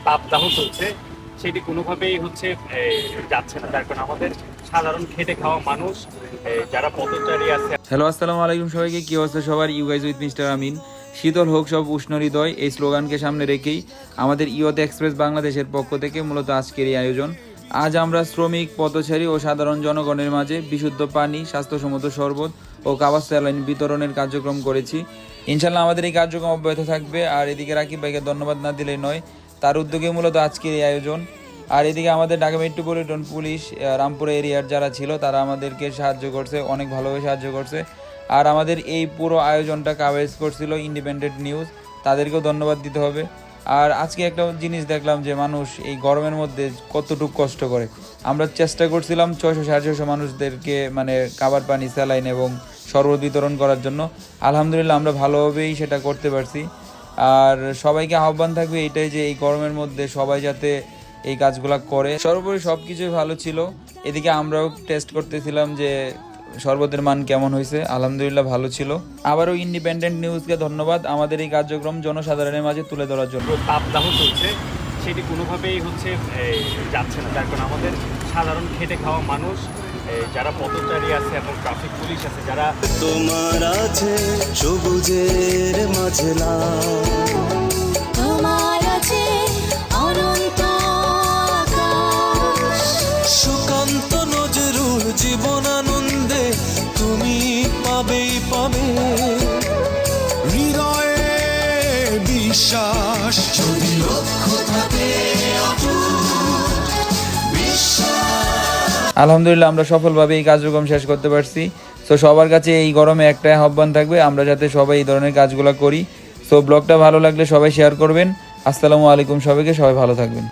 তাপদাহ চলছে, সেটি কোনোভাবেই হচ্ছে যাচ্ছে না। যার কারণে আমাদের সাধারণ খেটে খাওয়া মানুষ যারা পথচারী আছে। হ্যালো, আসসালামু আলাইকুম সবাইকে। কি অবস্থা সবার? ইউ গাইজ উইথ মিস্টার আমিন। শীতল হোক সব উষ্ণ হৃদয়, এই স্লোগানকে সামনে রেখেই আমাদের ইয়ত এক্সপ্রেস বাংলাদেশের পক্ষ থেকে মূলত আজকের এই আয়োজন। আজ আমরা শ্রমিক, পথচারী ও সাধারণ জনগণের মাঝে বিশুদ্ধ পানি, স্বাস্থ্যসম্মত শরবত ও কাবাস স্যালাইন বিতরণের কার্যক্রম করেছি। ইনশাল্লাহ আমাদের এই কার্যক্রম অব্যাহত থাকবে। আর এদিকে রাকিব ভাইকে ধন্যবাদ না দিলেই নয়, তার উদ্যোগে মূলত আজকের এই আয়োজন। আর এদিকে আমাদের ঢাকা মেট্রোপলিটন পুলিশ, রামপুরা এরিয়ার যারা ছিল তারা আমাদেরকে সাহায্য করছে, অনেক ভালোভাবে সাহায্য করছে। আর আমাদের এই পুরো আয়োজনটা কাভারেজ করছিল ইন্ডিপেন্ডেন্ট নিউজ, তাদেরকেও ধন্যবাদ দিতে হবে। আর আজকে একটা জিনিস দেখলাম যে মানুষ এই গরমের মধ্যে কতটুকু কষ্ট করে। আমরা চেষ্টা করছিলাম 600-650 মানুষদেরকে মানে খাবার পানি, স্যালাইন এবং শরবত বিতরণ করার জন্য। আলহামদুলিল্লাহ আমরা ভালোভাবেই সেটা করতে পারছি। আর সবাইকে আহ্বান থাকবে এইটাই যে এই গরমের মধ্যে সবাই যাতে এই কাজগুলা করে। সর্বোপরি সব কিছুই ভালো ছিল। এদিকে আমরাও টেস্ট করতেছিলাম যে শরবতের মান কেমন হয়েছে। আলহামদুলিল্লাহ ভালো ছিল। আবারও ইন্ডিপেন্ডেন্ট নিউজকে ধন্যবাদ আমাদের এই কার্যক্রম জনসাধারণের মাঝে তুলে ধরার জন্য। তাপদাহ চলছে, সেটি কোনোভাবেই হচ্ছে যাচ্ছে না। যার কারণে আমাদের সাধারণ খেটে খাওয়া মানুষ যারা পথচারী আছে এবং ট্রাফিক পুলিশ আছে যারা। তোমার আছে সবুজের মাঝে তোমার আছে অনন্ত আকাশ, সুকান্ত নজরুল জীবনানন্দে তুমি পাবেই পাবে হৃদয়ে বিশ্বাস, যদি লক্ষ্য থাকে আলহামদুলিল্লাহ আমরা সফলভাবে এই কার্যক্রম শেষ করতে পারছি। সো সবার কাছে এই গরমে একটাই আহ্বান থাকবে, আমরা যাতে সবাই এই ধরনের কাজগুলো করি। সো ব্লগটা ভালো লাগলে সবাই শেয়ার করবেন। আসসালামু আলাইকুম সবাইকে, সবাই ভালো থাকবেন।